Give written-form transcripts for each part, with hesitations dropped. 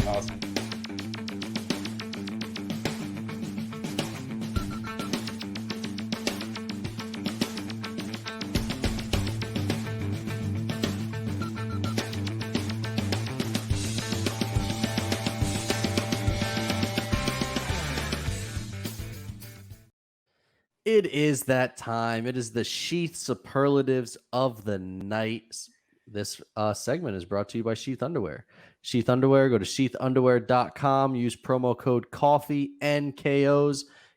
Awesome. It is that time. It is the Sheath Superlatives of the night. This segment is brought to you by Sheath Underwear. Sheath Underwear, go to sheathunderwear.com. Use promo code COFFEE,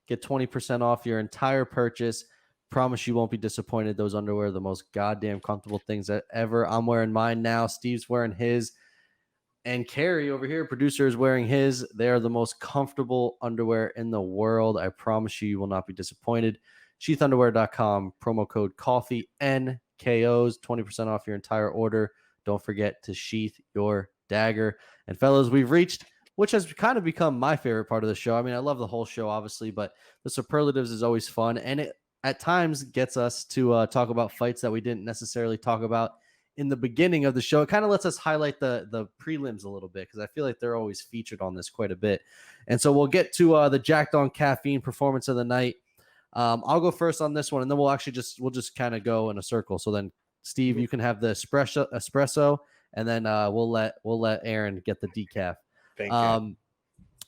get 20% off your entire purchase. Promise you won't be disappointed. Those underwear are the most goddamn comfortable things that ever. I'm wearing mine now. Steve's wearing his. And Carrie over here, producer, is wearing his. They are the most comfortable underwear in the world. I promise you will not be disappointed. Sheathunderwear.com, promo code COFFEE, 20% off your entire order. Don't forget to sheath your dagger. And fellas, we've reached, which has kind of become my favorite part of the show. I mean, I love the whole show, obviously, but the superlatives is always fun. And it at times gets us to talk about fights that we didn't necessarily talk about in the beginning of the show. It kind of lets us highlight the prelims a little bit because I feel like they're always featured on this quite a bit. And so we'll get to the Jacked on Caffeine performance of the night. I'll go first on this one, and then we'll just kind of go in a circle. So then, Steve, you can have the espresso, and then we'll let Aaron get the decaf. Thank you.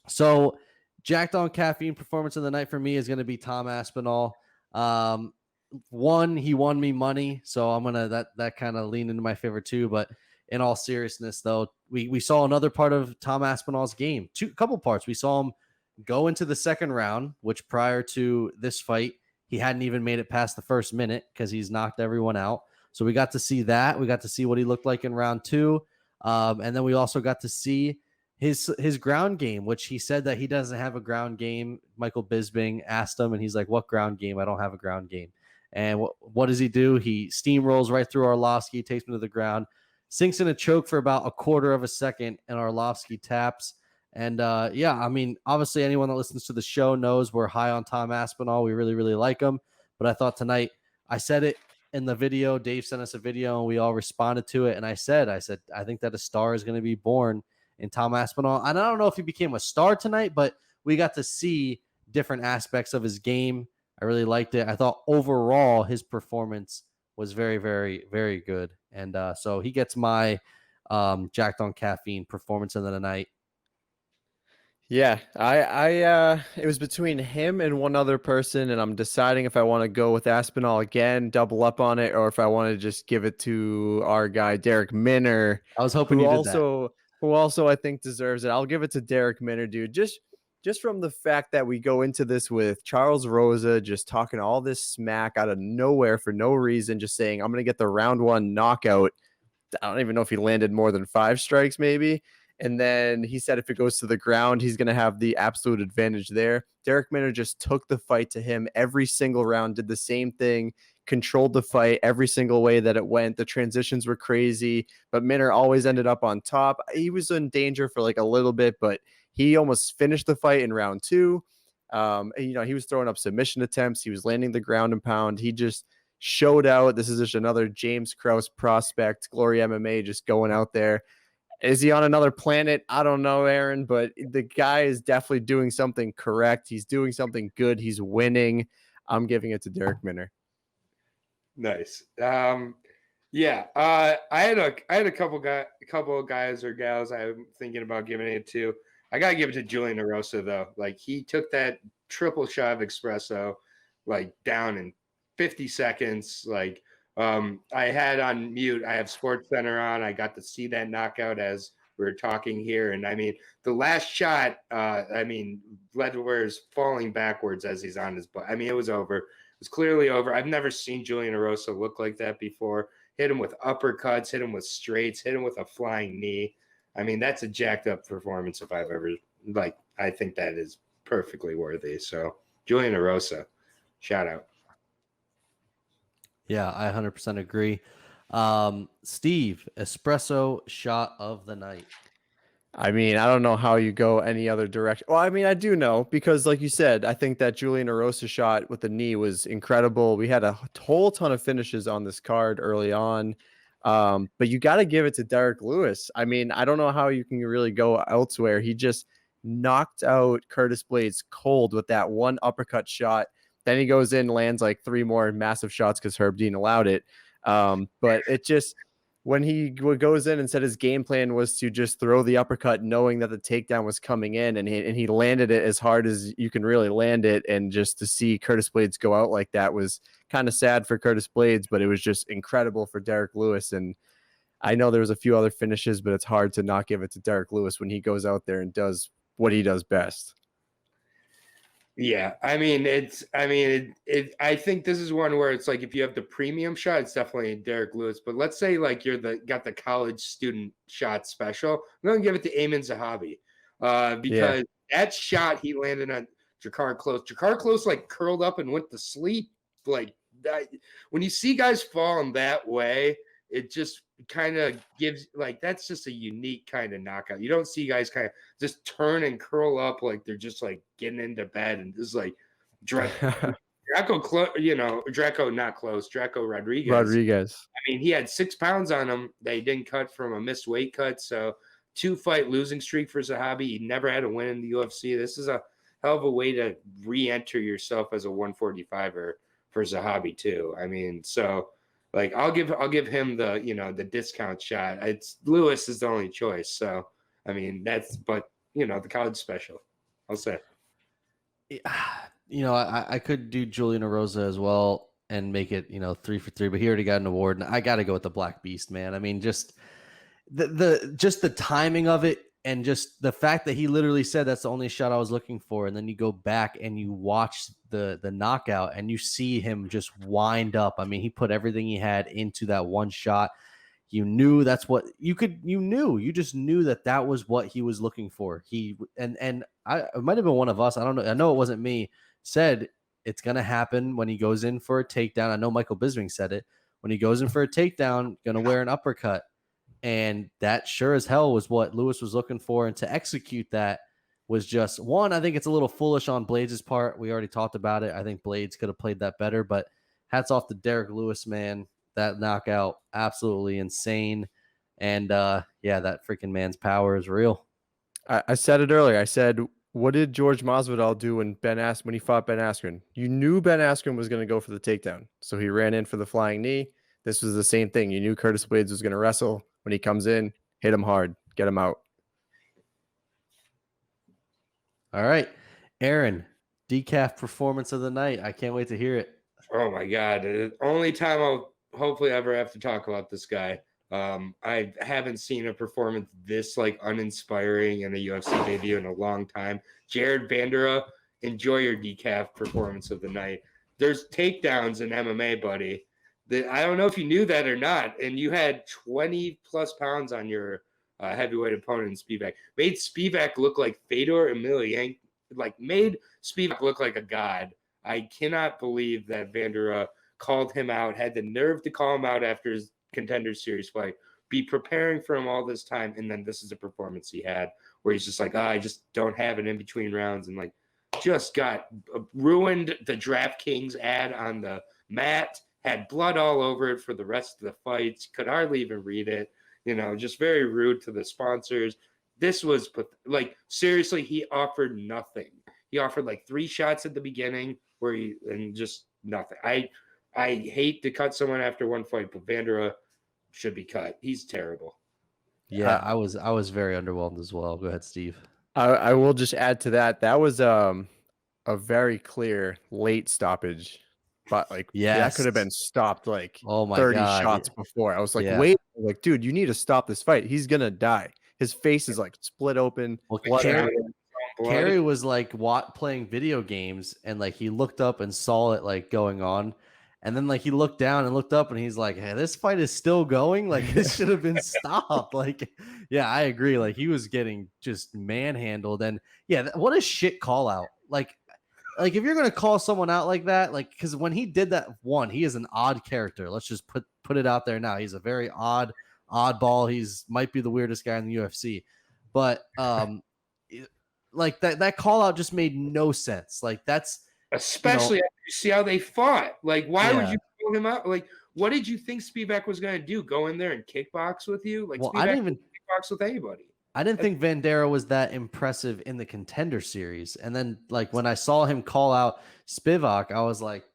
So Jacked on Caffeine performance of the night for me is going to be Tom Aspinall. He won me money, so I'm gonna that kind of lean into my favor too. But in all seriousness, though, we saw another part of Tom Aspinall's game. Couple parts. We saw him go into the second round, which prior to this fight, he hadn't even made it past the first minute because he's knocked everyone out. So we got to see that. We got to see what he looked like in round two, and then we also got to see his ground game, which he said that he doesn't have a ground game. Michael Bisping asked him, and he's like, "What ground game? I don't have a ground game." And what does he do? He steamrolls right through Arlovsky, takes him to the ground, sinks in a choke for about a quarter of a second, and Arlovsky taps. And yeah, I mean, obviously anyone that listens to the show knows we're high on Tom Aspinall. We really, really like him. But I thought tonight, I said it in the video. Dave sent us a video, and we all responded to it. And I said, I think that a star is going to be born in Tom Aspinall. And I don't know if he became a star tonight, but we got to see different aspects of his game. I really liked it. I thought overall his performance was very, very, very good. And so he gets my Jacked on Caffeine performance of the night. Yeah, it was between him and one other person, and I'm deciding if I want to go with Aspinall again, double up on it, or if I want to just give it to our guy Derek Minner. I was hoping you did that. Who also I think deserves it. I'll give it to Derek Minner, dude. Just from the fact that we go into this with Charles Rosa just talking all this smack out of nowhere for no reason, just saying, I'm going to get the round one knockout. I don't even know if he landed more than 5 strikes, maybe. And then he said if it goes to the ground, he's going to have the absolute advantage there. Derek Minner just took the fight to him every single round, did the same thing, controlled the fight every single way that it went. The transitions were crazy, but Minner always ended up on top. He was in danger for like a little bit, but he almost finished the fight in round 2. He was throwing up submission attempts. He was landing the ground and pound. He just showed out. This is just another James Krause prospect, Glory MMA, just going out there. Is he on another planet? I don't know, Aaron, but the guy is definitely doing something correct. He's doing something good. He's winning. I'm giving it to Derek Minner. Nice. Yeah. I had a couple of guys or gals I'm thinking about giving it to. I gotta give it to Julian Erosa though. Like he took that triple shot of espresso like down in 50 seconds. Like I had on mute. I have Sports Center on. I got to see that knockout as we were talking here. And I mean, the last shot, Ledwell's falling backwards as he's on his butt. I mean, it was over. It was clearly over. I've never seen Julian Erosa look like that before. Hit him with uppercuts, hit him with straights, hit him with a flying knee. I mean, that's a jacked up performance if I've ever, I think that is perfectly worthy. So Julian Erosa, shout out. Yeah, I 100% agree. Steve, espresso shot of the night. I mean, I don't know how you go any other direction. Well, I mean, I do know because, like you said, I think that Julian Erosa shot with the knee was incredible. We had a whole ton of finishes on this card early on. But you got to give it to Derrick Lewis. I mean, I don't know how you can really go elsewhere. He just knocked out Curtis Blaydes cold with that one uppercut shot. Then he goes in, lands like 3 more massive shots because Herb Dean allowed it. But it just, when he goes in and said his game plan was to just throw the uppercut, knowing that the takedown was coming in, and he landed it as hard as you can really land it. And just to see Curtis Blaydes go out like that was kind of sad for Curtis Blaydes, but it was just incredible for Derrick Lewis. And I know there was a few other finishes, but it's hard to not give it to Derrick Lewis when he goes out there and does what he does best. Yeah, I mean, I think this is one where it's like if you have the premium shot, it's definitely Derrick Lewis. But let's say like you're got the college student shot special. I'm gonna give it to Ayman Zahabi, because that shot he landed on Jakar Close. Jakar Close like curled up and went to sleep. Like that, when you see guys fall in that way, it just kind of gives like that's just a unique kind of knockout. You don't see guys kind of just turn and curl up like they're just like getting into bed and just like Draco Rodriguez. I mean, he had 6 pounds on him. They didn't cut from a missed weight cut. So 2-fight losing streak for Zahabi. He never had a win in the UFC. This is a hell of a way to re-enter yourself as a 145er for Zahabi too. I mean, so like I'll give him the the discount shot. It's Lewis is the only choice. So I mean but the college special, I'll say. I could do Julian Erosa as well and make it 3 for 3, but he already got an award, and I got to go with the Black Beast, man. I mean, just the timing of it, and just the fact that he literally said that's the only shot I was looking for, and then you go back and you watch the knockout and you see him just wind up. I mean, he put everything he had into that one shot. You knew that's what you just knew that was what he was looking for. It might have been one of us. I don't know. I know it wasn't me. Said it's going to happen when he goes in for a takedown. I know Michael Bisping said it. When he goes in for a takedown, going to wear an uppercut. And that sure as hell was what Lewis was looking for. And to execute that was just one. I think it's a little foolish on Blaydes' part. We already talked about it. I think Blaydes could have played that better, but hats off to Derrick Lewis, man. That knockout, absolutely insane. And that freaking man's power is real. I said it earlier. I said, what did George Masvidal do when he fought Ben Askren? You knew Ben Askren was going to go for the takedown, so he ran in for the flying knee. This was the same thing. You knew Curtis Blaydes was going to wrestle. When he comes in, hit him hard, get him out. All right, Aaron, Decaf performance of the night. I can't wait to hear it. Oh my God. The only time I'll hopefully ever have to talk about this guy. I haven't seen a performance this like uninspiring in a UFC debut in a long time. Jared Vanderaa, enjoy your Decaf performance of the night. There's takedowns in MMA, buddy. I don't know if you knew that or not, and you had 20 plus pounds on your heavyweight opponent in Spivak. Made Spivak look like Fedor Emelianenko, made Spivak look like a god. I cannot believe that Vanderaa called him out, had the nerve to call him out after his Contender Series fight, be preparing for him all this time, and then this is a performance he had where he's just like, I just don't have it in between rounds, and just got ruined the DraftKings ad on the mat. Had blood all over it for the rest of the fights. Could hardly even read it. Just very rude to the sponsors. This was seriously, he offered nothing. He offered 3 shots at the beginning and just nothing. I hate to cut someone after one fight, but Vanderaa should be cut. He's terrible. Yeah, I was very underwhelmed as well. Go ahead, Steve. I will just add to that. That was a very clear late stoppage. But that could have been stopped 30 shots before. I was like, wait, dude, you need to stop this fight. He's gonna die. His face is split open. Well, Kerry was playing video games, and he looked up and saw it going on, and then he looked down and looked up, and he's like, hey, this fight is still going. This should have been stopped. I agree. He was getting just manhandled, and what a shit call out. If you're going to call someone out like that, because when he did that he is an odd character. Let's just put it out there now. He's a very oddball. He's might be the weirdest guy in the UFC, but that call out just made no sense. That's especially after you see how they fought. Why would you call him out? what did you think Spivak was going to do? Go in there and kickbox with you? Like, Well, Spivak didn't kickbox with anybody. I didn't think Vandera was that impressive in the Contender Series. And then, like, when I saw him call out Spivak, I was like,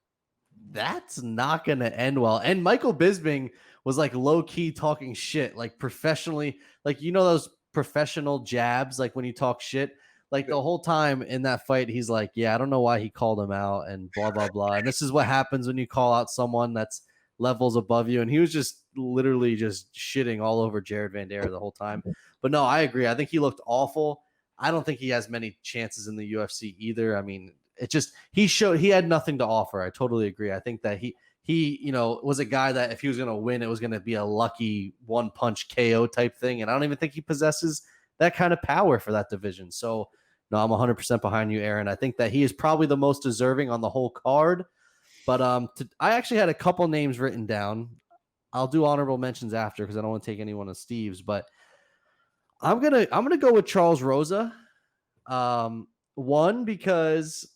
that's not going to end well. And Michael Bisping was like low key talking shit, like professionally, like, you know, those professional jabs, like when you talk shit, like the whole time in that fight, he's like, yeah, I don't know why he called him out and blah, blah, blah. And this is what happens when you call out someone that's levels above you. And he was just literally just shitting all over Jared Vandera the whole time. But no, I agree. I think he looked awful. I don't think he has many chances in the UFC either. I mean, it just, he had nothing to offer. I totally agree. I think that he, you know, was a guy that if he was going to win, it was going to be a lucky one punch KO type thing. And I don't even think he possesses that kind of power for that division. So no, I'm 100% behind you, Aaron. I think that he is probably the most deserving on the whole card. But I actually had a couple names written down. I'll do honorable mentions after because I don't want to take any one of Steve's, but I'm gonna go with Charles Rosa. One, because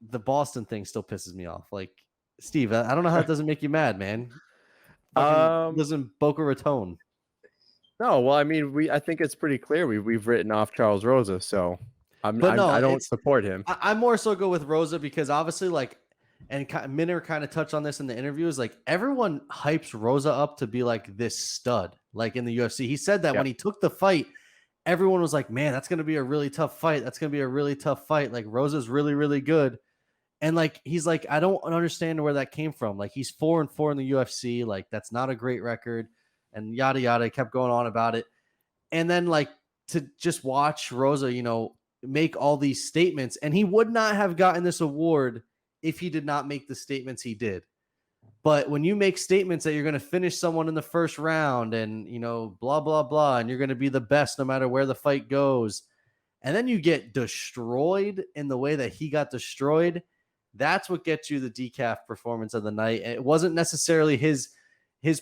the Boston thing still pisses me off. Like, Steve, I don't know how that doesn't make you mad, man. Lives in Boca Raton. No, well, I mean, I think it's pretty clear we've written off Charles Rosa, so I don't support him. I more so go with Rosa because obviously, like, and Minner kind of touched on this in the interview, is like everyone hypes Rosa up to be like this stud, like in the UFC. He said that when he took the fight, everyone was like, man, that's going to be a really tough fight. That's going to be a really tough fight. Like, Rosa's really, really good. And like, he's like, I don't understand where that came from. Like, he's 4-4 in the UFC. Like, that's not a great record, and yada, yada. Kept going on about it. And then like to just watch Rosa, you know, make all these statements, and he would not have gotten this award if he did not make the statements he did. But when you make statements that you're going to finish someone in the first round and, you know, blah, blah, blah, and you're going to be the best no matter where the fight goes, and then you get destroyed in the way that he got destroyed, that's what gets you the Decaf performance of the night. And it wasn't necessarily his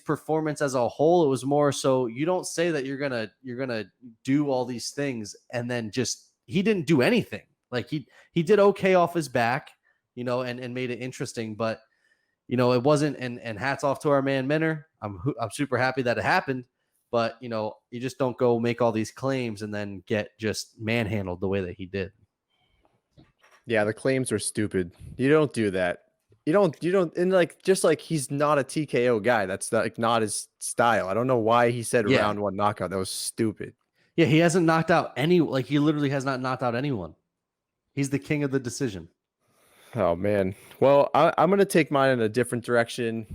performance as a whole. It was more so you don't say that you're going to do all these things and then just, he didn't do anything. Like he did okay off his back, you know, and made it interesting, but you know, it wasn't, and hats off to our man Minner. I'm super happy that it happened, but you know, you just don't go make all these claims and then get just manhandled the way that he did. Yeah, the claims were stupid. You don't do that. You don't, and like, just like he's not a TKO guy. That's like not his style. I don't know why he said round one knockout. That was stupid. Yeah, he hasn't knocked out he literally has not knocked out anyone. He's the king of the decision. Oh man. Well, I'm gonna take mine in a different direction.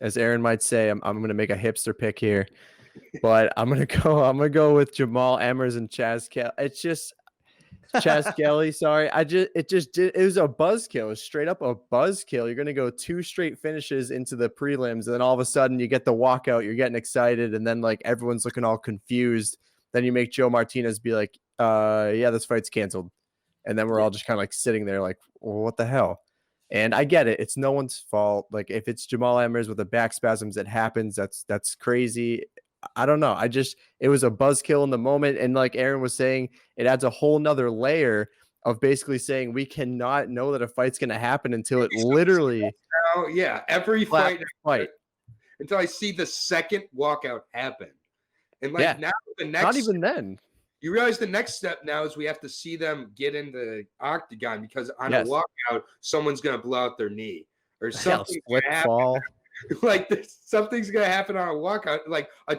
As Aaron might say, I'm gonna make a hipster pick here, but I'm gonna go with Jamal Emmers and Chaz Kelly. It's just Chaz Kelly. Sorry, it was a buzzkill. It was straight up a buzzkill. You're gonna go 2 straight finishes into the prelims, and then all of a sudden you get the walkout. You're getting excited, and then like everyone's looking all confused. Then you make Joe Martinez be like, "Yeah, this fight's canceled." And then we're all just kind of like sitting there like, well, what the hell? And I get it. It's no one's fault. Like if it's Jamal Emmers with the back spasms, it happens. That's crazy. I don't know. It was a buzzkill in the moment. And like Aaron was saying, it adds a whole nother layer of basically saying we cannot know that a fight's going to happen until it literally. Oh yeah. Every fight until I see the second walkout happen. And like now the next, not even then. You realize the next step now is we have to see them get in the octagon because on a walkout, someone's going to blow out their knee or something. Fall. Like something's going to happen on a walkout, like a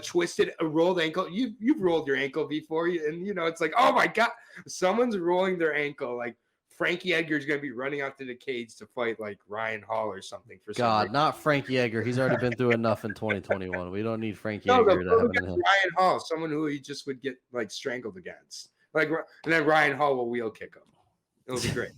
rolled ankle. You've rolled your ankle before, and you know it's like, oh my god, someone's rolling their ankle. Like Frankie Edgar's going to be running out to the cage to fight like Ryan Hall or something. For God, not Frankie Edgar. He's already been through enough in 2021. We don't need Frankie Edgar to happen to him. Ryan Hall, someone who he just would get like strangled against, like, and then Ryan Hall will wheel kick him. It'll be great.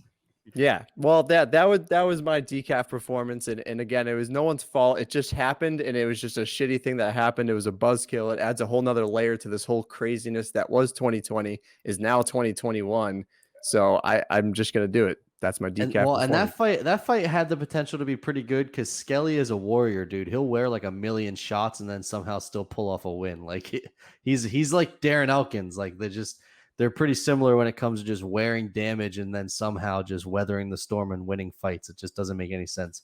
Yeah, well, that was my decaf performance, and again, it was no one's fault. It just happened, and it was just a shitty thing that happened. It was a buzzkill. It adds a whole nother layer to this whole craziness that was 2020 is now 2021. So I'm just gonna do it. That's my decaf. And that fight had the potential to be pretty good because Skelly is a warrior, dude. He'll wear like a million shots and then somehow still pull off a win. Like he's like Darren Elkins. Like they're pretty similar when it comes to just wearing damage and then somehow just weathering the storm and winning fights. It just doesn't make any sense.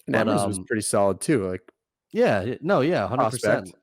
And Emmers was pretty solid too. Like Yeah, no, yeah, 100%. Prospect.